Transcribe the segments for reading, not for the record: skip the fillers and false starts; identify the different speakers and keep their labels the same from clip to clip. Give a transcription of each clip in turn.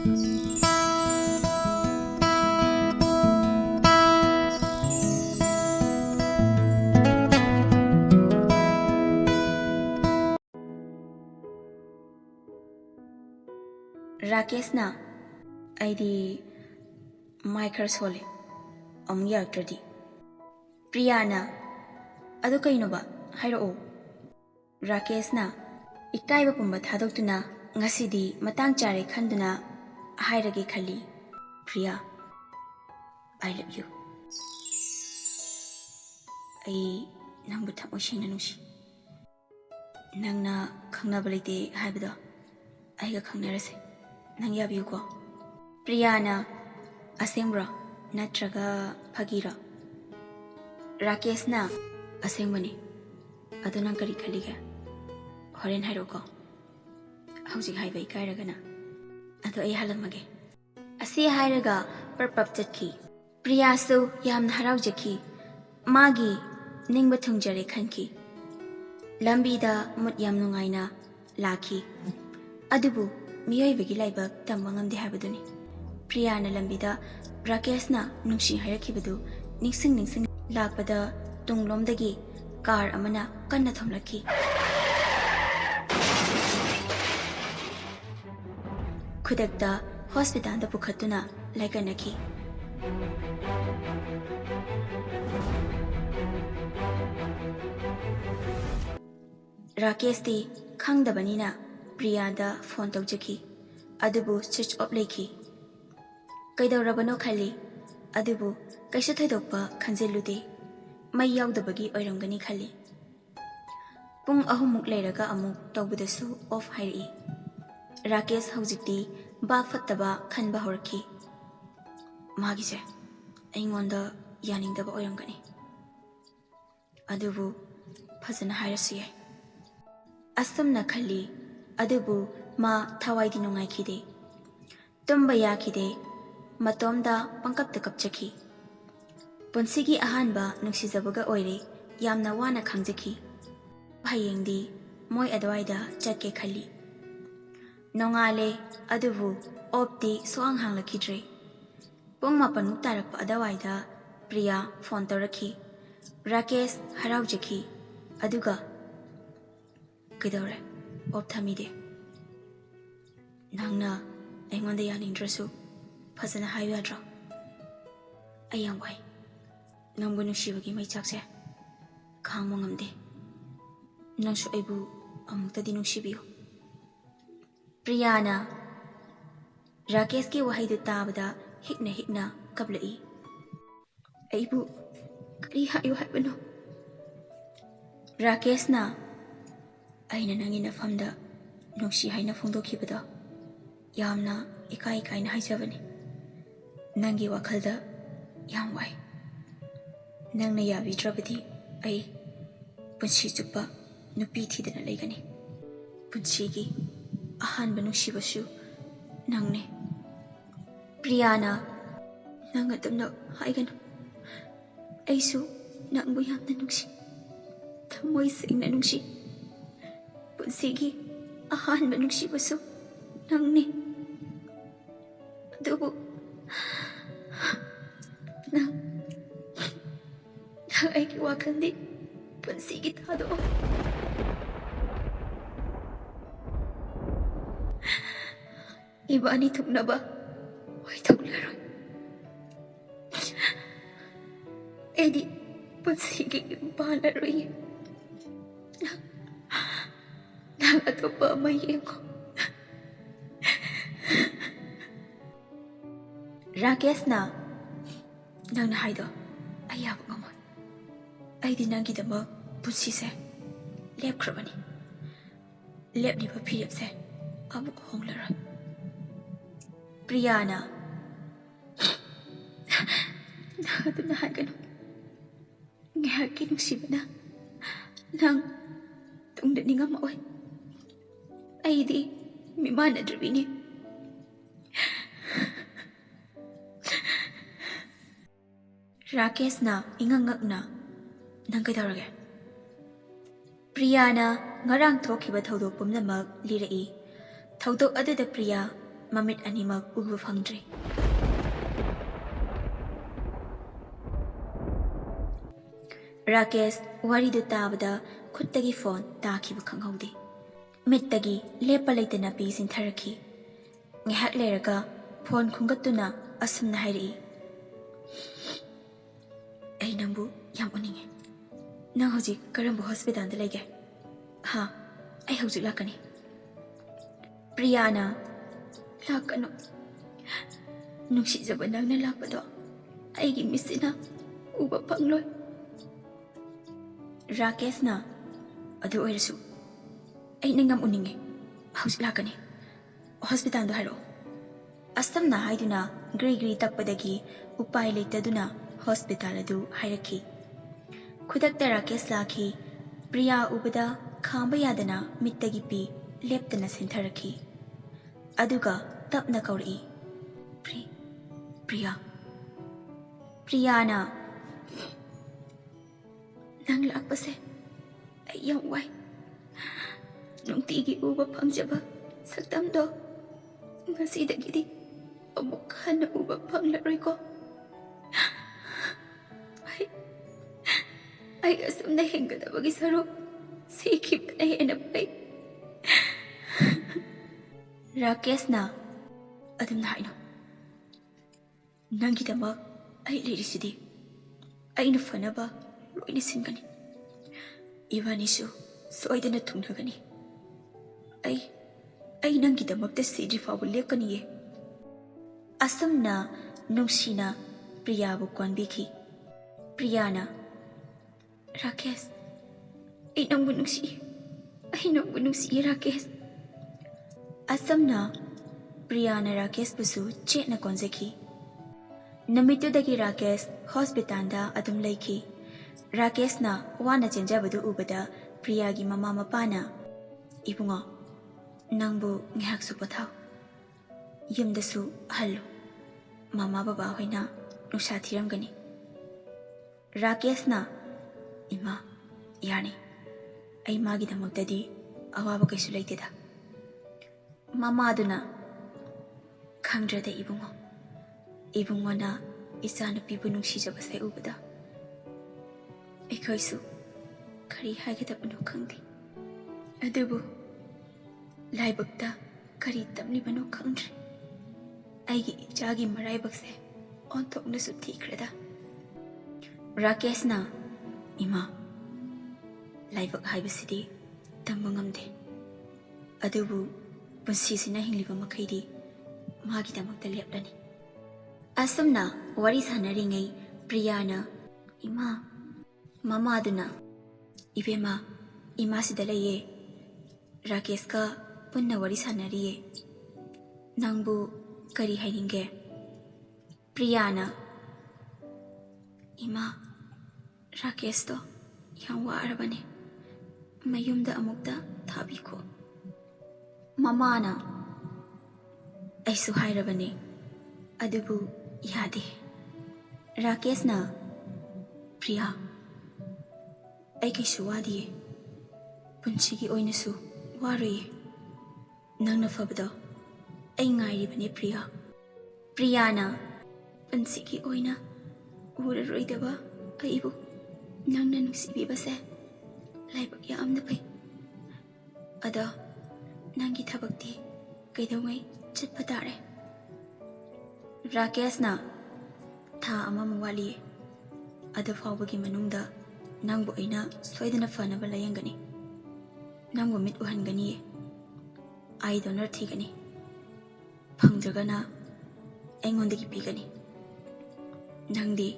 Speaker 1: राकेशना अइदी माइखर सोले अमु यारक्ट्रदी प्रियाना अदु कइनोबा हाइरओ राकेशना इकाइबा पुंबा थादोक्तुना ngасidi matang chare khanduna hairage khali Priya I love you ai nangbu thamo singna nusi nangna khangnaba leite haibada aiga khangnarase nang yabiyu ko प्रियाना असेंब्रा नत्रगा फगीरा राकेशना असेंबनी अदु नंग करी खलिगे होरेन हाइरो को हौजिक हाइबा इकाइरगना अदु अई हलमगे असी हाइरगा परपप चटकी प्रियासु यामना हराउजकी मागी निंगबा थुंगजरे खनकी लंबीदा मुत याम नुंगाइना लाखी अदुबु मियोइबगी लाइबक तंबा ngamde हाइबदुनी प्रियाना लंबीदा राकेशना नुंसी हाइरखिबदु निंसिंग लाकपदा तुंगलोमदगी कार अमना कन्ना थोमलखी खुदकता हॉस्पिटल दा पुखतुना लाइकनखी राकेश दी खंगदबनीना प्रियादा फोन तौजखी अदुबु स्विच ऑफ लेखी कइदौरबनो खली अदुबु कैसु थैदोकपा खंजिलुदे मै याउदबगी ओइरंगनी खली पुंग अहुमुक लेरगा अमुक तौबदसु ऑफ हाइरई राकेश हौजिकती बा फत्तबा खनबा हौरखी मागिसे अइंगोंदा यानिंगदबा ओइरंगनी अदुबु फजना हाइरसु याय असमना खली अदुबु मा थवाइदी नुंगाइखिदे तुम्बा याखिदे मतोमदा पंकपता कपचखी पुंसिगी अहानबा नुक्सिजबगा ओइरे यामना वाना खंगजखी हयेंगदी मोय अदवाइदा चटके खली नोंगाले अदुबु ओपती सोआंग हांगलखिद्रे पुंग मापन मुक तारकपा अदवाइदा प्रिया फोन तौरखी राकेश हराउजखी अदुगा कइदौरे ओप थमीदे नंगना अइंगोंदा यानिंद्रसु फजना हाइबु याद्रो अइ याम वाइ नंगबु नुसिबगी मैचाकसे खांगबो ngamde नंसु अइबु अमुक्तदी नुसिबियो प्रियाना राकेश की वहाइदु ताबदा हिकना कबलई अइबु करी हाइयो हाइबनो राकेशना अइना नंगी नफमदा नुसी हाइना फोंदोखिबदा यामना इकाइना हाइजबनी नंगी वखलदा याम वाइ नंगना याबिद्रबदी अइ पुंसी चुप्पा नुपी थीदना लेगनी पुंसीगी अहानबा नुसिबसु नंगने प्रियाना नंग अदमना हाइगनु अइसु नंगबु यामना नुसी थमोइ सेंगना नुसी पुंसीगी अहानबा नुसिबसु नंगने अदुबु नंग अइगी वाखलदी पुंसीगी थादो इबानी थुंगनबा होय थुंगलरोय एदी पुंसीगी बालरोय नंग अतोपा मयेंगो राकेशना नंगना हाइदो अयाबु ngamoi अइदी नंगीदमा पुंसीसे लेपख्रबनी लेपनिबा फिरेपसे अमुक होंगलरोय प्रियाना नंगदुना हाइगनु ngahaki nusibana nang tungda ningamoy aidi mimana drabini राकेशना इंगंगकना नंग कइदौरगे प्रियाना ngarang thokhiba thodok pumnamak lirei thodok aduda प्रिया ममित अनिमक उबा फंग्द्रे। राकेश वारीदु ताबदा खुत्तगी फोन ताखिबा खंगहौदे। मित्तगी लेपा लेतना पी सिंथरखी। ngehak leraka phone khungatuna asumna hairi ai nambu yam uninge na hojik karambu hospital da lege ha ai hojik lakani priyana lakano nungsi jaba nangna lakpado ai gi misina uba pangloi rakesh na adu oirasu ai nangam uninge hojik lakani hospital do haro astam na haiduna gri takpadagi upai leitaduna hospital adu hairaki khudakta rakesh lakhi priya ubada khamba yadana mittagi pi leptana sentharaki aduga tapna kauri priyana nang lakpase ayam wai nungtigi uba phangjaba saktamdo ngasidagidi amuk hana uba phanglaroi ko ai asumna hengadabagi saruk sikhibna hena pai rakesh na adum haino nangi dama ai lirisidi ai nu fanaba loini singani iwanisu soidana thungnagani ai nangi damakta sidri fabu lekaniye asumna nungsina priya bu kwanbiki priyana rakesh ai nangbu nungsi rakesh asumna priyana rakesh busu chena konzeki namitu dagi rakesh hospital da adum laiki rakesh na wana chenjabadu ubada priya gi mama mapana ibungo nangbu ngihak su pothau yumdasu hallu mama baba hoina nungsa thiramgani rakesh na ima yani ai magi damaktadi awaba kaisu leiteda mama aduna khangrada ibungo na isana pibu nungsi jabasai ubada ekaisu kari haigedabanu khangdi adubu laibakta kari tamlibano khangdre aigi ichagi maraibakse onthokna su thikreda rakesh na ima laibak haibasidi tamba ngamde adubu punsisina hingliba makhaidi magi damakta leplani asumna wari sanaringai priyana ima mama aduna ibema ima sidalaye rakesh ka punna wari sanariye nangbu kari hainge priyana ima rakesh to yang warabane mayumda amukta thabiko mama na aisu hairabane adubu yade rakesh na priya ai kaisu wadiye punchigi oinasu waruye nangna fabdo ai ngairibane priyana punchigi oina uraroidaba aibu nangna nuksibibase laibak yamna pai ada nangi thabakti kaidongai chitpa tare rakesh na tha amam wali ada fawbagi manungda nangbu aina soidana fanaba layangani nangbu mit uhangani ai donor thigani phangjagana engondagi pigani nangdi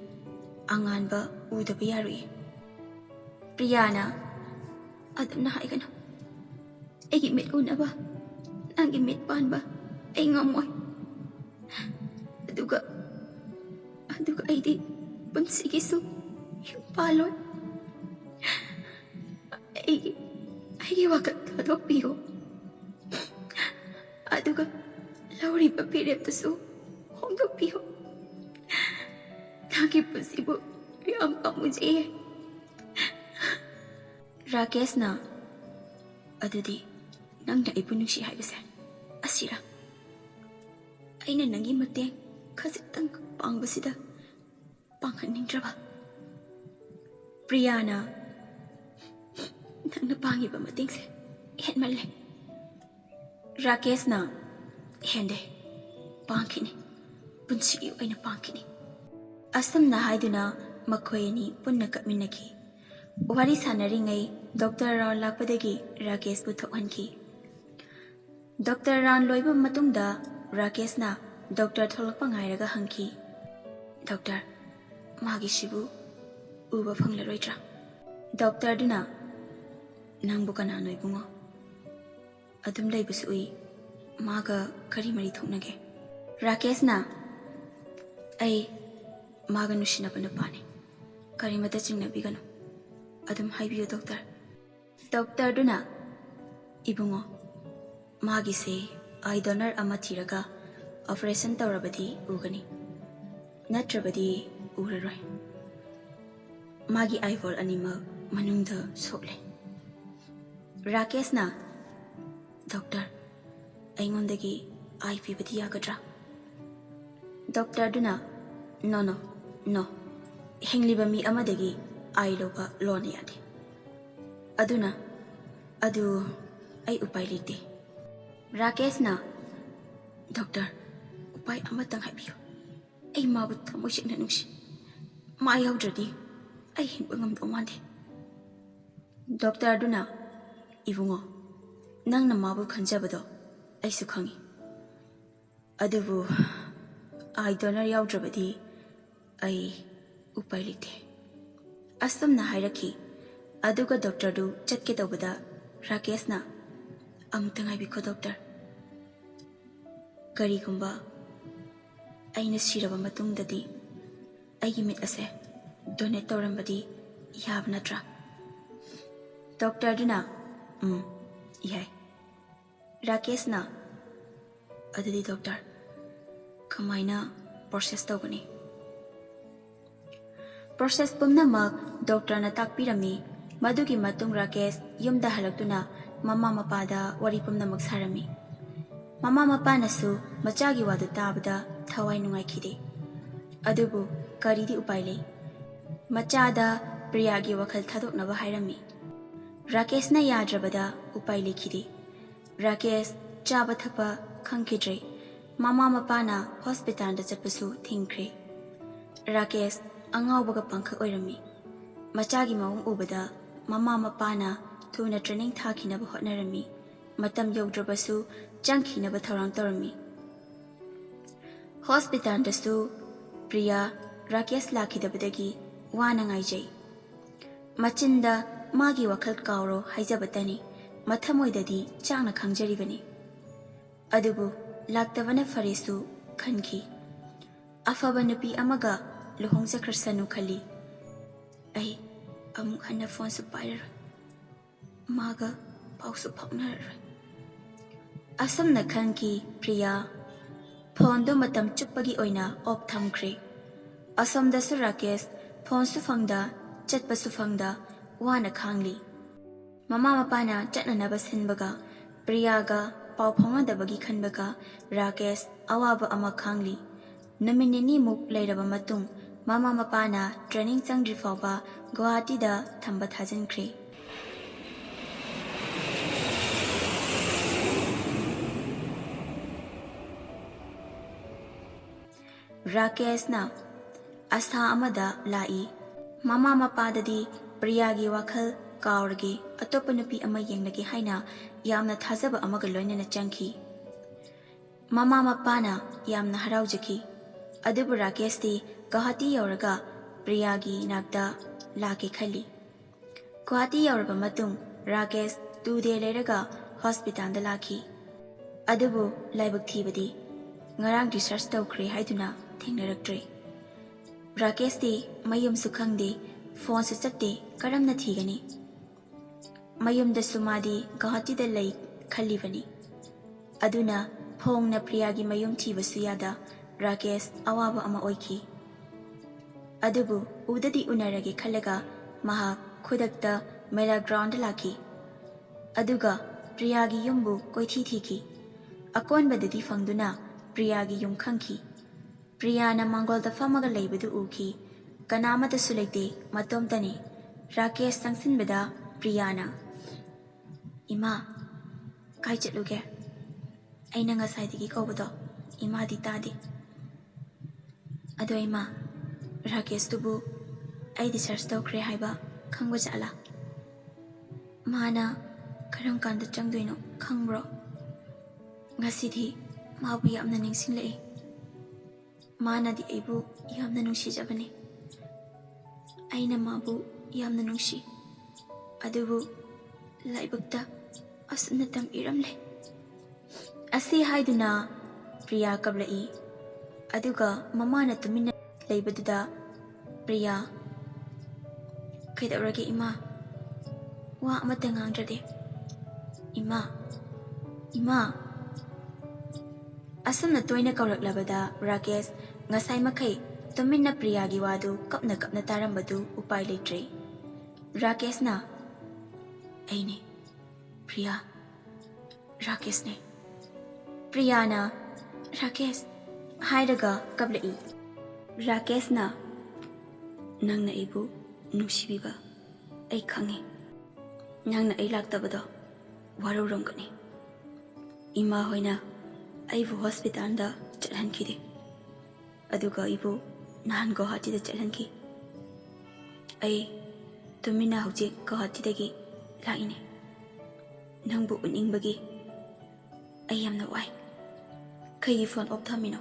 Speaker 1: anganba udaba yarui priyana adamna haigano egi mit unaba nangi mit panba ai ngamoy aduga aidi punsigisu yung palon ai wakat kadokpiyo aduga lauri pa pireptasu hongdokpiyo nagi punsibu yam pamujiye rakesh na adudi nangna ibu nungsi haibase asira ꯑꯩꯅ ꯅꯪꯒꯤ ꯃꯇꯦꯡ ꯈꯖꯤꯛꯇꯪ ꯄꯥꯡꯕꯁꯤꯗ ꯄꯥꯡꯍꯟꯅꯤꯡꯗ꯭ꯔꯕ? ꯄ꯭ꯔꯤꯌꯥꯅ ꯅꯪꯅ ꯄꯥꯡꯉꯤꯕ ꯃꯇꯦꯡꯁꯦ ꯍꯦꯟꯃꯜꯂꯦ. ꯔꯥꯀꯦꯁꯅ ꯍꯦꯟꯗꯦ, ꯄꯥꯡꯈꯤꯅꯤ, ꯄꯨꯟꯁꯤꯒꯤ ꯑꯣꯏꯅ ꯄꯥꯡꯈꯤꯅꯤ. ꯑꯁꯨꯝꯅ ꯍꯥꯏꯗꯨꯅ ꯃꯈꯣꯏ ꯑꯅꯤ ꯄꯨꯟꯅ ꯀꯞꯃꯤꯟꯅꯈꯤ. ꯋꯥꯔꯤ ꯁꯥꯟꯅꯔꯤꯉꯩ ꯗꯣꯛꯇꯔ ꯔꯥꯎꯟ ꯂꯥꯛꯄꯗꯒꯤ ꯔꯥꯀꯦꯁꯄꯨ ꯊꯣꯛꯍꯟꯈꯤ. ꯗꯣꯛꯇꯔ ꯔꯥꯎꯟ ꯂꯣꯏꯕ ꯃꯇꯨꯡꯗ ꯔꯥꯀꯦꯁꯅ ꯗꯣꯛꯇꯔ ꯊꯣꯛꯂꯛꯄ ꯉꯥꯏꯔꯒ ꯍꯪꯈꯤ, ꯗꯣꯛꯇꯔ, ꯃꯥꯒꯤꯁꯤꯕꯨ ꯎꯕ ꯐꯪꯂꯔꯣꯏꯗ꯭ꯔꯥ? ꯗꯣꯛꯇꯔꯗꯨꯅ, ꯅꯪꯕꯨ ꯀꯅꯥꯅꯣ ꯏꯕꯨꯡꯉꯣ? ꯑꯗꯨꯝ ꯂꯩꯕꯁꯨ ꯎꯏ, ꯃꯥꯒ ꯀꯔꯤ ꯃꯔꯤ ꯊꯣꯛꯅꯒꯦ? ꯔꯥꯀꯦꯁꯅ, ꯑꯩ ꯃꯥꯒ ꯅꯨꯡꯁꯤꯅꯕ ꯅꯨꯄꯥꯅꯤ, ꯀꯔꯤꯃꯇ ꯆꯤꯡꯅꯕꯤꯒꯅꯨ, ꯑꯗꯨꯝ ꯍꯥꯏꯕꯤꯌꯨ ꯗꯣꯛꯇꯔ. ꯗꯣꯛꯇꯔꯗꯨꯅ, ꯏꯕꯨꯡꯉꯣ, ꯃꯥꯒꯤꯁꯦ ꯑꯥꯏ ꯗꯣꯅꯔ ꯑꯃ ꯊꯤꯔꯒ ꯑꯣꯄꯔꯦꯁꯟ ꯇꯧꯔꯕꯗꯤ ꯎꯒꯅꯤ, ꯅꯠꯇ꯭ꯔꯕꯗꯤ ꯎꯔꯔꯣꯏ. ꯃꯥꯒꯤ ꯑꯥꯏꯕꯣꯜ ꯑꯅꯤꯃꯛ ꯃꯅꯨꯡꯗ ꯁꯣꯛꯂꯦ. ꯔꯥꯀꯦꯁꯅ, ꯗꯣꯛꯇꯔ, ꯑꯩꯉꯣꯟꯗꯒꯤ ꯑꯥꯏ ꯄꯤꯕꯗꯤ ꯌꯥꯒꯗ꯭ꯔꯥ? ꯗꯣꯛꯇꯔꯗꯨꯅ, ꯅꯣ, ꯍꯤꯡꯂꯤꯕ ꯃꯤ ꯑꯃꯗꯒꯤ ꯑꯥꯏ ꯂꯧꯕ ꯂꯣꯅ ꯌꯥꯗꯦ. ꯑꯗꯨ ꯑꯩ ꯎꯄꯥꯏ ꯂꯩꯇꯦ. ꯔꯥꯀꯦꯁꯅ, ꯗꯣꯛꯇꯔ, ꯎꯄꯥꯏ ꯑꯃꯇꯪ ꯍꯥꯏꯕꯤꯌꯨ. ꯑꯩ ꯃꯥꯕꯨ ꯊꯃꯣꯏ ꯁꯦꯡꯅ ꯅꯨꯡꯁꯤ. ꯃꯥ ꯌꯥꯎꯗ꯭ꯔꯗꯤ ꯑꯩ ꯍꯤꯡꯕ ꯉꯝꯗꯧ ꯃꯥꯟꯗꯦ. ꯗꯣꯛꯇꯔꯗꯨꯅ, ꯏꯕꯨꯡꯉꯣ, ꯅꯪꯅ ꯃꯥꯕꯨ ꯈꯟꯖꯕꯗꯣ ꯑꯩꯁꯨ ꯈꯪꯏ. ꯑꯗꯨꯕꯨ ꯑꯥꯏ ꯗꯣꯅꯔ ꯌꯥꯎꯗ꯭ꯔꯕꯗꯤ ꯑꯩ ꯎꯄꯥꯏ ꯂꯩꯇꯦ. ꯑꯁꯨꯝꯅ ꯍꯥꯏꯔꯛꯈꯤ. ꯑꯗꯨꯒ ꯗꯣꯛꯇꯔꯗꯨ ꯆꯠꯀꯦ ꯇꯧꯕꯗ ꯔꯥꯀꯦꯁꯅ, ꯑꯃꯨꯛꯇ ꯉꯥꯏꯕꯤꯈꯣ ꯗꯣꯛꯇꯔ. ꯀꯔꯤꯒꯨꯝꯕ ꯑꯩꯅ ꯁꯤꯔꯕ ꯃꯇꯨꯡꯗꯗꯤ ꯑꯩꯒꯤ ꯃꯤꯠ ꯑꯁꯦ ꯗꯣꯅꯦꯠ ꯇꯧꯔꯝꯕꯗꯤ ꯌꯥꯕ ꯅꯠꯇ꯭ꯔꯥ? ꯗꯣꯛꯇꯔꯗꯨꯅ, ꯌꯥꯏ. ꯔꯥꯀꯦꯁꯅ, ꯑꯗꯨꯗꯤ ꯗꯣꯛꯇꯔ, ꯀꯃꯥꯏꯅ ꯄ꯭ꯔꯣꯁꯦꯁ ꯇꯧꯒꯅꯤ? ꯄ꯭ꯔꯣꯁꯦꯁ ꯄꯨꯝꯅꯃꯛ ꯗꯣꯛꯇꯔꯅ ꯇꯥꯛꯄꯤꯔꯝꯃꯤ. ꯃꯗꯨꯒꯤ ꯃꯇꯨꯡ ꯔꯥꯀꯦꯁ ꯌꯨꯝꯗ ꯍꯜꯂꯛꯇꯨꯅ ꯃꯃꯥ ꯃꯄꯥꯗ ꯋꯥꯔꯤ ꯄꯨꯝꯅꯃꯛ ꯁꯥꯔꯝꯃꯤ. ꯃꯃꯥ ꯃꯄꯥꯅꯁꯨ ꯃꯆꯥꯒꯤ ꯋꯥꯗꯨ ꯇꯥꯕꯗ ꯊꯋꯥꯏ ꯅꯨꯡꯉꯥꯏꯈꯤꯗꯦ. ꯑꯗꯨꯕꯨ ꯀꯔꯤꯗꯤ ꯎꯄꯥꯏ ꯂꯩ? ꯃꯆꯥꯗ ꯄ꯭ꯔꯤꯌꯥꯒꯤ ꯋꯥꯈꯜ ꯊꯥꯗꯣꯛꯅꯕ ꯍꯥꯏꯔꯝꯃꯤ. ꯔꯥꯀꯦꯁꯅ ꯌꯥꯗ꯭ꯔꯕꯗ ꯎꯄꯥꯏ ꯂꯩꯈꯤꯗꯦ. ꯔꯥꯀꯦꯁ ꯆꯥꯕ ꯊꯛꯄ ꯈꯪꯈꯤꯗ꯭ꯔꯦ. ꯃꯃꯥ ꯃꯄꯥꯅ ꯍꯣꯁꯄꯤꯇꯥꯜꯗ ꯆꯠꯄꯁꯨ ꯊꯤꯡꯈ꯭ꯔꯦ. ꯔꯥꯀꯦꯁ ꯑꯉꯥꯎꯕꯒ ꯄꯥꯡꯈꯛ ꯑꯣꯏꯔꯝꯃꯤ. ꯃꯆꯥꯒꯤ ꯃꯑꯣꯡ ꯎꯕꯗ ꯃꯃꯥ ꯃꯄꯥꯅ ꯊꯨꯅ ꯇ꯭ꯔꯦꯅꯤꯡ ꯊꯥꯈꯤꯅꯕ ꯍꯣꯠꯅꯔꯝꯃꯤ. ꯃꯇꯝ ꯌꯧꯗ꯭ꯔꯕꯁꯨ ꯆꯪꯈꯤꯅꯕ ꯊꯧꯔꯥꯡ ꯇꯧꯔꯝꯃꯤ. ꯍꯣꯁꯄꯤꯇꯥꯜꯗꯁꯨ ꯄ꯭ꯔꯤꯌꯥ ꯔꯥꯀꯦꯁ ꯂꯥꯛꯈꯤꯗꯕꯗꯒꯤ ꯋꯥꯅ ꯉꯥꯏꯖꯩ. ꯃꯆꯤꯟꯗ ꯃꯥꯒꯤ ꯋꯥꯈꯜ ꯀꯥꯎꯔꯣ ꯍꯥꯏꯖꯕꯇꯅꯤ, ꯃꯊꯃꯣꯏꯗꯗꯤ ꯆꯥꯛꯅ ꯈꯪꯖꯔꯤꯕꯅꯤ. ꯑꯗꯨꯕꯨ ꯂꯥꯛꯇꯕꯅ ꯐꯔꯦꯁꯨ ꯈꯟꯈꯤ. ꯑꯐꯕ ꯅꯨꯄꯤ ꯑꯃꯒ ꯂꯨꯍꯣꯡꯖꯈ꯭ꯔꯁꯅꯨ ꯈꯜꯂꯤ. ꯑꯩ ꯑꯃꯨꯛ ꯍꯟꯅ ꯐꯣꯟꯁꯨ ꯄꯥꯏꯔꯔꯣꯏ, ꯃꯥꯒ ꯄꯥꯎꯁꯨ ꯐꯥꯎꯅꯔꯔꯣꯏ. ꯑꯁꯨꯝꯅ ꯈꯟꯈꯤ ꯄ꯭ꯔꯤꯌꯥ. ꯐꯣꯟꯗꯨ ꯃꯇꯝ ꯆꯨꯞꯄꯒꯤ ꯑꯣꯏꯅ ꯑꯣꯐ ꯊꯝꯈ꯭ꯔꯦ. ꯑꯁꯣꯝꯗꯁꯨ ꯔꯥꯀꯦꯁ ꯐꯣꯟꯁꯨ ꯐꯪꯗ, ꯆꯠꯄꯁꯨ ꯐꯪꯗ ꯋꯥꯅ ꯈꯥꯡꯂꯤ. ꯃꯃꯥ ꯃꯄꯥꯅ ꯆꯠꯅꯅꯕ ꯁꯤꯟꯕꯒ ꯄ꯭ꯔꯤꯌꯥꯒ ꯄꯥꯎ ꯐꯥꯎꯅꯗꯕꯒꯤ ꯈꯟꯕꯒ ꯔꯥꯀꯦꯁ ꯑꯋꯥꯕ ꯑꯃ ꯈꯥꯡꯂꯤ. ꯅꯨꯃꯤꯠ ꯅꯤꯅꯤꯃꯨꯛ ꯂꯩꯔꯕ ꯃꯇꯨꯡ ꯃꯃꯥ ꯃꯄꯥꯅ ꯇ꯭ꯔꯦꯅꯤꯡ ꯆꯪꯗ꯭ꯔꯤ ꯐꯥꯎꯕ ꯒꯨꯋꯥꯍꯥꯇꯤꯗ ꯊꯝꯕ ꯊꯥꯖꯤꯟꯈ꯭ꯔꯦ. ꯔꯥꯀꯦꯁꯅ ꯑꯁꯥ ꯑꯃꯗ ꯂꯥꯛꯏ. ꯃꯃꯥ ꯃꯄꯥꯗꯗꯤ ꯄ꯭ꯔꯤꯌꯥꯒꯤ ꯋꯥꯈꯜ ꯀꯥꯎꯔꯒꯦ, ꯑꯇꯣꯞꯄ ꯅꯨꯄꯤ ꯑꯃ ꯌꯦꯡꯂꯒꯦ ꯍꯥꯏꯅ ꯌꯥꯝꯅ ꯊꯥꯖꯕ ꯑꯃꯒ ꯂꯣꯏꯅꯅ ꯆꯪꯈꯤ. ꯃꯃꯥ ꯃꯄꯥꯅ ꯌꯥꯝꯅ ꯍꯔꯥꯎꯖꯈꯤ. ꯑꯗꯨꯕꯨ ꯔꯥꯀꯦꯁꯇꯤ ꯒꯨꯋꯥꯍꯥꯇꯤ ꯌꯧꯔꯒ ꯄ꯭ꯔꯤꯌꯥꯒꯤ ꯅꯥꯛꯇ ꯂꯥꯛꯀꯦ ꯈꯜꯂꯤ. ꯒꯨꯋꯥꯍꯥꯇꯤ ꯌꯧꯔꯕ ꯃꯇꯨꯡ ꯔꯥꯀꯦꯁ 2 ꯗꯦ ꯂꯩꯔꯒ ꯍꯣꯁꯄꯤꯇꯥꯜꯗ ꯂꯥꯛꯈꯤ. ꯑꯗꯨꯕꯨ ꯂꯥꯏꯕꯛ ꯊꯤꯕꯗꯤ ꯉꯔꯥꯡ ꯗꯤꯁꯆꯥꯔꯖ ꯇꯧꯈ꯭ꯔꯦ ꯍꯥꯏꯗꯨꯅ ꯊꯦꯡꯅꯔꯛꯇ꯭ꯔꯦ. ꯔꯥꯀꯦꯁꯇꯤ ꯃꯌꯨꯝꯁꯨ ꯈꯪꯗꯦ, ꯐꯣꯟꯁꯨ ꯆꯠꯇꯦ, ꯀꯔꯝꯅ ꯊꯤꯒꯅꯤ? ꯃꯌꯨꯝꯗꯁꯨ ꯃꯥꯗꯤ ꯒꯨꯋꯥꯍꯥꯇꯤꯗ ꯂꯩ ꯈꯜꯂꯤꯕꯅꯤ. ꯑꯗꯨꯅ ꯐꯣꯡꯅ ꯄ꯭ꯔꯤꯌꯥꯒꯤ ꯃꯌꯨꯝ ꯊꯤꯕꯁꯨ ꯌꯥꯗ ꯔꯥꯀꯦꯁ ꯑꯋꯥꯕ ꯑꯃ ꯑꯣꯏꯈꯤ. ꯑꯗꯨꯕꯨ ꯎꯗꯗꯤ ꯎꯅꯔꯒꯦ ꯈꯜꯂꯒ ꯃꯍꯥꯛ ꯈꯨꯗꯛꯇ ꯃꯦꯂꯥ ꯒ꯭ꯔꯥꯎꯟꯗ ꯂꯥꯛꯈꯤ. ꯑꯗꯨꯒ ꯄ꯭ꯔꯤꯌꯥꯒꯤ ꯌꯨꯝꯕꯨ ꯀꯣꯏꯊꯤ ꯊꯤꯈꯤ. ꯑꯀꯣꯟꯕꯗꯗꯤ ꯐꯪꯗꯨꯅ ꯄ꯭ꯔꯤꯌꯥꯒꯤ ꯌꯨꯝ ꯈꯪꯈꯤ꯫ ꯄ꯭ꯔꯤꯌꯥꯅ ꯃꯥꯡꯒꯣꯜꯗ ꯐꯝꯃꯒ ꯂꯩꯕꯗꯨ ꯎꯈꯤ꯫ ꯀꯅꯥꯃꯠꯇꯁꯨ ꯂꯩꯇꯦ, ꯃꯇꯣꯝꯇꯅꯤ꯫ ꯔꯥꯀꯦꯁ ꯆꯪꯁꯤꯟꯕꯗ ꯄ꯭ꯔꯤꯌꯥꯅ, "ꯏꯃꯥ, ꯀꯥꯏ ꯆꯠꯂꯨꯒꯦ? ꯑꯩꯅ ꯉꯁꯥꯏꯗꯒꯤ ꯀꯧꯕꯗꯣ ꯏꯃꯥꯗꯤ ꯇꯥꯗꯦ." "ꯑꯗꯣ ꯏꯃꯥ, ꯔꯥꯀꯦꯁꯇꯨꯕꯨ ꯑꯩ ꯗꯤꯁꯆꯥꯔꯖ ꯇꯧꯈ꯭ꯔꯦ ꯍꯥꯏꯕ ꯈꯪꯕ ꯖꯥꯠꯂꯥ? ꯃꯥꯅ ꯀꯔꯝ ꯀꯥꯟꯗ ꯆꯪꯗꯣꯏꯅꯣ ꯈꯪꯕ꯭ꯔꯣ? ꯉꯁꯤꯗꯤ ꯃꯥꯕꯨ ꯌꯥꯝꯅ ꯅꯤꯡꯁꯤꯡꯂꯛꯏ꯫ ꯃꯥꯅꯗꯤ ꯑꯩꯕꯨ ꯌꯥꯝꯅ ꯅꯨꯡꯁꯤꯖꯕꯅꯤ꯫ ꯑꯩꯅ ꯃꯥꯕꯨ ꯌꯥꯝꯅ ꯅꯨꯡꯁꯤ꯫ ꯑꯗꯨꯕꯨ ꯂꯥꯏꯕꯛꯇ ꯑꯁꯨꯝꯅ ꯇꯝꯏꯔꯝꯂꯦ." ꯑꯁꯤ ꯍꯥꯏꯗꯨꯅ ꯄ꯭ꯔꯤꯌꯥ ꯀꯞꯂꯛꯏ꯫ ꯑꯗꯨꯒ ꯃꯃꯥꯅ ꯇꯨꯃꯤꯟꯅ ꯂꯩꯕꯗꯨꯗ ꯄ꯭ꯔꯤꯌꯥ, "ꯀꯩꯗꯧꯔꯒꯦ ꯏꯃꯥ? ꯋꯥ ꯑꯃꯠꯇ ꯉꯥꯡꯗ꯭ꯔꯗꯤ? ꯏꯃꯥ, ꯏꯃꯥ." ꯑꯁꯨꯝꯅ ꯇꯣꯏꯅ ꯀꯧꯔꯛꯂꯕꯗ ꯔꯥꯀꯦꯁ ꯉꯁꯥꯏ ꯃꯈꯩ ꯇꯨꯃꯤꯟꯅ ꯄ꯭ꯔꯤꯌꯥꯒꯤ ꯋꯥꯗꯨ ꯀꯞꯅ ꯀꯞꯅ ꯇꯥꯔꯝꯕꯗꯨ ꯎꯄꯥꯏ ꯂꯩꯇ꯭ꯔꯦ꯫ ꯔꯥꯀꯦꯁꯅ, "ꯑꯩꯅꯦ, ꯄ꯭ꯔꯤꯌꯥ, ꯔꯥꯀꯦꯁꯅꯦ." ꯄ꯭ꯔꯤꯌꯥꯅ, "ꯔꯥꯀꯦꯁ" ꯍꯥꯏꯔꯒ ꯀꯞꯂꯛꯏ꯫ ꯔꯥꯀꯦꯁꯅ, "ꯅꯪꯅ ꯑꯩꯕꯨ ꯅꯨꯡꯁꯤꯕꯤꯕ ꯑꯩ ꯈꯪꯉꯤ꯫ ꯅꯪꯅ ꯑꯩ ꯂꯥꯛꯇꯕꯗꯣ ꯋꯥꯔꯧꯔꯝꯒꯅꯤ꯫ ꯏꯃꯥ ꯍꯣꯏꯅ ꯑꯩꯕꯨ ꯍꯣꯁꯄꯤꯇꯥꯜꯗ ꯆꯠꯍꯟꯈꯤꯗꯦ, ꯑꯗꯨꯒ ꯑꯩꯕꯨ ꯅꯍꯥꯟ ꯒꯨꯋꯥꯍꯥꯇꯤꯗ ꯆꯠꯍꯟꯈꯤ꯫ ꯑꯩ ꯇꯨꯃꯤꯟꯅ ꯍꯧꯖꯤꯛ ꯒꯨꯋꯥꯍꯥꯇꯤꯗꯒꯤ ꯂꯥꯛꯏꯅꯦ꯫ ꯅꯪꯕꯨ ꯎꯅꯤꯡꯕꯒꯤ ꯑꯩ ꯌꯥꯝꯅ ꯋꯥꯏ꯫ ꯀꯩꯒꯤ ꯐꯣꯟ ꯑꯣꯐ ꯊꯝꯃꯤꯅꯣ?"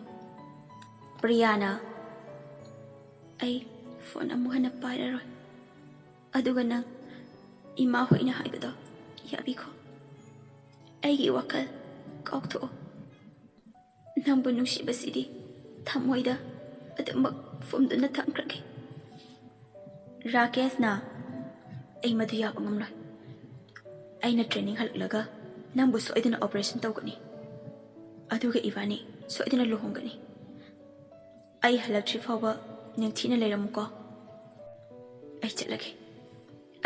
Speaker 1: ꯄ꯭ꯔꯤꯌꯥꯅ, "ꯑꯩ ꯐꯣꯟ ꯑꯃꯨꯛ ꯍꯟꯅ ꯄꯥꯏꯔꯔꯣꯏ꯫ ꯑꯗꯨꯒ ꯅꯪ ꯏꯃꯥ ꯍꯣꯏꯅ ꯍꯥꯏꯕꯗꯣ ꯌꯥꯕꯤꯈꯣ꯫ ꯑꯩꯒꯤ ꯋꯥꯈꯜ ꯀꯥꯎꯊꯣꯛꯑꯣ꯫ ꯅꯪꯕꯨ ꯅꯨꯡꯁꯤꯕꯁꯤꯗꯤ ꯊꯃꯣꯏꯗ ꯑꯗꯨꯃꯛ ꯐꯨꯝꯗꯨꯅ ꯊꯝꯈ꯭ꯔꯒꯦ." ꯔꯥꯀꯦꯁꯅ, "ꯑꯩ ꯃꯗꯨ ꯌꯥꯕ ꯉꯝꯂꯣꯏ꯫ ꯑꯩꯅ ꯇ꯭ꯔꯦꯅꯤꯡ ꯍꯜꯂꯛꯂꯒ ꯅꯪꯕꯨ ꯁꯣꯏꯗꯅ ꯑꯣꯄꯔꯦꯁꯟ ꯇꯧꯒꯅꯤ, ꯑꯗꯨꯒ ꯏꯕꯥꯅꯤ ꯁꯣꯏꯗꯅ ꯂꯨꯍꯣꯡꯒꯅꯤ꯫ ꯑꯩ ꯍꯜꯂꯛꯇ꯭ꯔꯤ ꯐꯥꯎꯕ ꯅꯤꯡꯊꯤꯅ ꯂꯩꯔꯝꯃꯨꯀꯣ꯫ ꯑꯩ ꯆꯠꯂꯒꯦ."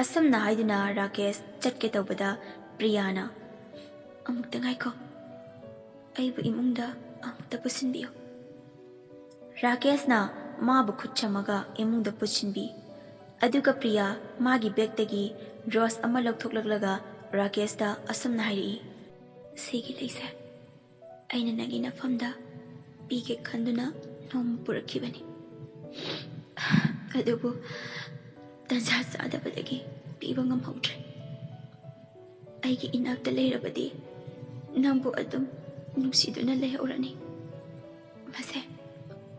Speaker 1: ꯑꯁꯨꯝꯅ ꯍꯥꯏꯗꯨꯅ ꯔꯥꯀꯦꯁ ꯆꯠꯀꯦ ꯇꯧꯕꯗ ꯄ꯭ꯔꯤꯌꯥꯅ, "ꯑꯃꯨꯛꯇ ꯉꯥꯏꯈꯣ, ꯑꯩꯕꯨ ꯏꯃꯨꯡꯗ ꯑꯃꯨꯛꯇ ꯄꯨꯁꯤꯟꯕꯤꯌꯨ." ꯔꯥꯀꯦꯁꯅ ꯃꯥꯕꯨ ꯈꯨꯠ ꯁꯝꯃꯒ ꯏꯃꯨꯡꯗ ꯄꯨꯁꯤꯟꯕꯤ꯫ ꯑꯗꯨꯒ ꯄ꯭ꯔꯤꯌꯥ ꯃꯥꯒꯤ ꯕꯦꯒꯇꯒꯤ ꯔꯣꯁ ꯑꯃ ꯂꯧꯊꯣꯛꯂꯛꯂꯒ ꯔꯥꯀꯦꯁꯇ ꯑꯁꯨꯝꯅ ꯍꯥꯏꯔꯛꯏ, "ꯁꯤꯒꯤ ꯂꯩꯁꯦ ꯑꯩꯅ ꯅꯪꯒꯤ ꯅꯐꯝꯗ ꯄꯤꯒꯦ ꯈꯟꯗꯨꯅ ꯅꯣꯡꯃ ꯄꯨꯔꯛꯈꯤꯕꯅꯤ꯫ ꯑꯗꯨꯕꯨ ꯇꯟꯖꯥ ꯆꯥꯗꯕꯗꯒꯤ ꯄꯤꯕ ꯉꯝꯍꯧꯗ꯭ꯔꯦ꯫ ꯑꯩꯒꯤ ꯏꯅꯥꯛꯇ ꯂꯩꯔꯕꯗꯤ ꯅꯪꯕꯨ ꯑꯗꯨꯝ ꯅꯨꯡꯁꯤꯗꯨꯅ ꯂꯩꯍꯧꯔꯅꯤ꯫ ꯃꯁꯦ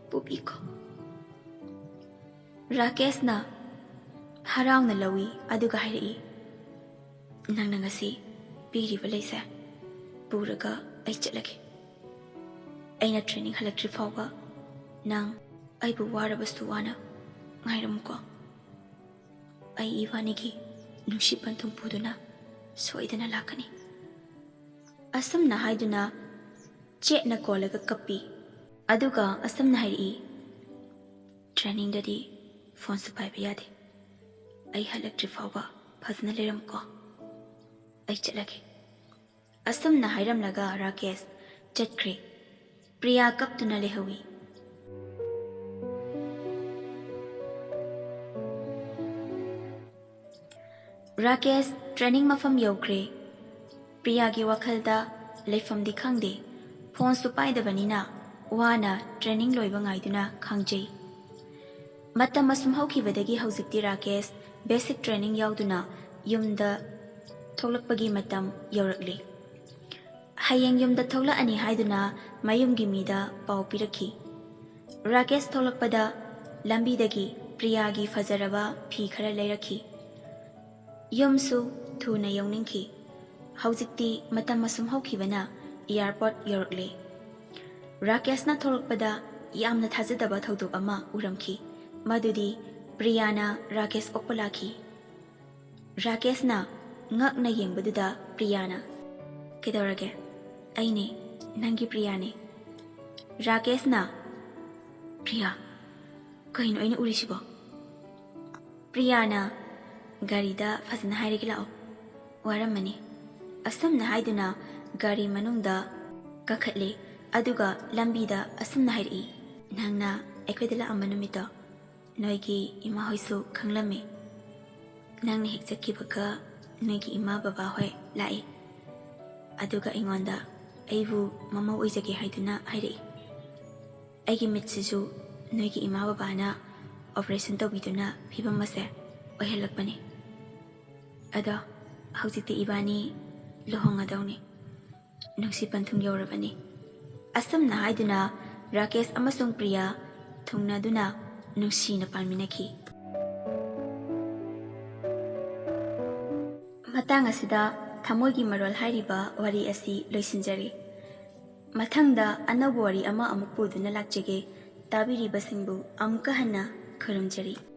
Speaker 1: ꯄꯨꯕꯤꯈꯣ." ꯔꯥꯀꯦꯁꯅ ꯍꯔꯥꯎꯅ ꯂꯧꯏ ꯑꯗꯨꯒ ꯍꯥꯏꯔꯛꯏ, "ꯅꯪꯅ ꯉꯁꯤ ꯄꯤꯔꯤꯕ ꯂꯩꯁꯦ ꯄꯨꯔꯒ ꯑꯩ ꯆꯠꯂꯒꯦ꯫ ꯑꯩꯅ ꯇ꯭ꯔꯦꯅꯤꯡ ꯍꯜꯂꯛꯇ꯭ꯔꯤ ꯐꯥꯎꯕ ꯅꯪ ꯑꯩꯕꯨ ꯋꯥꯔꯕꯁꯨ ꯋꯥꯅ ꯉꯥꯏꯔꯝꯃꯨꯀꯣ꯫ ꯑꯩ ꯏꯕꯥꯅꯤꯒꯤ ꯅꯨꯡꯁꯤ ꯄꯟꯊꯨꯡ ꯄꯨꯗꯨꯅ ꯁꯣꯏꯗꯅ ꯂꯥꯛꯀꯅꯤ." ꯑꯁꯨꯝꯅ ꯍꯥꯏꯗꯨꯅ ꯆꯦꯠꯅ ꯀꯣꯜꯂꯒ ꯀꯞꯄꯤ꯫ ꯑꯗꯨꯒ ꯑꯁꯨꯝꯅ ꯍꯥꯏꯔꯛꯏ, "ꯇ꯭ꯔꯦꯅꯤꯡꯗꯗꯤ ꯐꯣꯟꯁꯨ ꯄꯥꯏꯕ ꯌꯥꯗꯦ꯫ ꯑꯩ ꯍꯜꯂꯛꯇ꯭ꯔꯤ ꯐꯥꯎꯕ ꯐꯖꯅ ꯂꯩꯔꯝꯃꯨꯀꯣ꯫ ꯑꯩ ꯆꯠꯂꯒꯦ." ꯑꯁꯨꯝꯅ ꯍꯥꯏꯔꯝꯂꯒ ꯔꯥꯀꯦꯁ ꯆꯠꯈ꯭ꯔꯦ꯫ ꯄ꯭ꯔꯤꯌꯥ ꯀꯞꯇꯨꯅ ꯂꯩꯍꯧꯏ꯫ ꯔꯥꯀꯦꯁ ꯇ꯭ꯔꯦꯅꯤꯡ ꯃꯐꯝ ꯌꯧꯈ꯭ꯔꯦ꯫ ꯄ꯭ꯔꯤꯌꯥꯒꯤ ꯋꯥꯈꯜꯗ ꯂꯩꯐꯝꯗꯤ ꯈꯪꯗꯦ, ꯐꯣꯟꯁꯨ ꯄꯥꯏꯗꯕꯅꯤꯅ ꯋꯥꯅ ꯇ꯭ꯔꯦꯅꯤꯡ ꯂꯣꯏꯕ ꯉꯥꯏꯗꯨꯅ ꯈꯥꯡꯖꯩ꯫ ꯃꯇꯝ ꯑꯁꯨꯝ ꯍꯧꯈꯤꯕꯗꯒꯤ ꯍꯧꯖꯤꯛꯇꯤ ꯔꯥꯀꯦꯁ ꯕꯦꯁꯤꯛ ꯇ꯭ꯔꯦꯅꯤꯡ ꯌꯥꯎꯗꯨꯅ ꯌꯨꯝꯗ ꯊꯣꯛꯂꯛꯄꯒꯤ ꯃꯇꯝ ꯌꯧꯔꯛꯂꯤ꯫ ꯍꯌꯦꯡ ꯌꯨꯝꯗ ꯊꯣꯛꯂꯛꯑꯅꯤ ꯍꯥꯏꯗꯨꯅ ꯃꯌꯨꯝꯒꯤ ꯃꯤꯗ ꯄꯥꯎ ꯄꯤꯔꯛꯈꯤ꯫ ꯔꯥꯀꯦꯁ ꯊꯣꯛꯂꯛꯄꯗ ꯂꯝꯕꯤꯗꯒꯤ ꯄ꯭ꯔꯤꯌꯥꯒꯤ ꯐꯖꯔꯕ ꯐꯤ ꯈꯔ ꯂꯩꯔꯛꯈꯤ꯫ ꯌꯨꯝꯁꯨ ꯊꯨꯅ ꯌꯧꯅꯤꯡꯈꯤ꯫ ꯍꯧꯖꯤꯛꯇꯤ ꯃꯇꯝ ꯑꯁꯨꯝ ꯍꯧꯈꯤꯕꯅ ꯏꯌꯥꯔꯄꯣꯔꯠ ꯌꯧꯔꯛꯂꯦ꯫ ꯔꯥꯀꯦꯁꯅ ꯊꯣꯛꯂꯛꯄꯗ ꯌꯥꯝꯅ ꯊꯥꯖꯗꯕ ꯊꯧꯗꯣꯛ ꯑꯃ ꯎꯔꯝꯈꯤ, ꯃꯗꯨꯗꯤ ꯄ꯭ꯔꯤꯌꯥꯅ ꯔꯥꯀꯦꯁ ꯑꯣꯛꯄ ꯂꯥꯛꯈꯤ꯫ ꯔꯥꯀꯦꯁꯅ ꯉꯛꯅ ꯌꯦꯡꯕꯗꯨꯗ ꯄ꯭ꯔꯤꯌꯥꯅ, "ꯀꯩꯗꯧꯔꯒꯦ? ꯑꯩꯅꯦ, ꯅꯪꯒꯤ ꯄ꯭ꯔꯤꯌꯥꯅꯦ." ꯔꯥꯀꯦꯁꯅ, "ꯄ꯭ꯔꯤꯌꯥ, ꯀꯩꯅꯣ ꯑꯩꯅ ꯎꯔꯤꯁꯤꯕꯣ?" ꯄ꯭ꯔꯤꯌꯥꯅ, "ꯒꯥꯔꯤꯗ ꯐꯖꯅ ꯍꯥꯏꯔꯒꯦ ꯂꯥꯛꯑꯣ, ꯋꯥꯔꯝꯃꯅꯤ." ꯑꯁꯨꯝꯅ ꯍꯥꯏꯗꯨꯅ ꯒꯥꯔꯤ ꯃꯅꯨꯡꯗ ꯀꯥꯈꯠꯂꯦ꯫ ꯑꯗꯨꯒ ꯂꯝꯕꯤꯗ ꯑꯁꯨꯝꯅ ꯍꯥꯏꯔꯛꯏ, ꯅꯪꯅ ꯑꯩꯈꯣꯏꯗ ꯂꯥꯛꯑꯝꯕ ꯅꯨꯃꯤꯠꯇꯣ ꯅꯣꯏꯒꯤ ꯏꯃꯥ ꯍꯣꯏꯁꯨ ꯈꯪꯂꯝꯃꯤ. ꯅꯪꯅ ꯍꯦꯛ ꯆꯠꯈꯤꯕꯒ ꯅꯣꯏꯒꯤ ꯏꯃꯥ ꯕꯕꯥ ꯍꯣꯏ ꯂꯥꯛꯏ. ꯑꯗꯨꯒ ꯑꯩꯉꯣꯟꯗ ꯑꯩꯕꯨ ꯃꯃꯧ ꯑꯣꯏꯖꯒꯦ ꯍꯥꯏꯗꯨꯅ ꯍꯥꯏꯔꯛꯏ. ꯑꯩꯒꯤ ꯃꯤꯠꯁꯤꯁꯨ ꯅꯣꯏꯒꯤ ꯏꯃꯥ ꯕꯕꯥꯅ ꯑꯣꯄꯔꯦꯁꯟ ꯇꯧꯕꯤꯗꯨꯅ ꯐꯤꯕꯝ ꯑꯁꯦ ꯑꯣꯏꯍꯜꯂꯛꯄꯅꯤ. ꯑꯗꯣ ꯍꯧꯖꯤꯛꯇꯤ ꯏꯕꯥꯅꯤ ꯂꯨꯍꯣꯡꯒꯗꯧꯅꯤ. ꯅꯨꯡꯁꯤ ꯄꯟꯊꯨꯡ ꯌꯧꯔꯕꯅꯤ. ꯑꯁꯨꯝꯅ ꯍꯥꯏꯗꯨꯅ ꯔꯥꯀꯦꯁ ꯑꯃꯁꯨꯡ ꯄ꯭ꯔꯤꯌꯥ ꯊꯨꯡꯅꯗꯨꯅ ꯅꯨꯡꯁꯤꯅ ꯄꯥꯟꯃꯤꯟꯅꯈꯤ. ꯃꯇꯥꯡ ꯑꯁꯤꯗ ꯊꯃꯣꯏꯒꯤ ꯃꯔꯣꯜ ꯍꯥꯏꯔꯤꯕ ꯋꯥꯔꯤ ꯑꯁꯤ ꯂꯣꯏꯁꯤꯟꯖꯔꯤ. ꯃꯊꯪꯗ ꯑꯅꯧꯕ ꯋꯥꯔꯤ ꯑꯃ ꯑꯃꯨꯛ ꯄꯨꯗꯨꯅ ꯂꯥꯛꯆꯒꯦ. ꯇꯥꯕꯤꯔꯤꯕꯁꯤꯡꯕꯨ ꯑꯃꯨꯛꯀ ꯍꯟꯅ ꯈꯨꯔꯨꯝꯖꯔꯤ.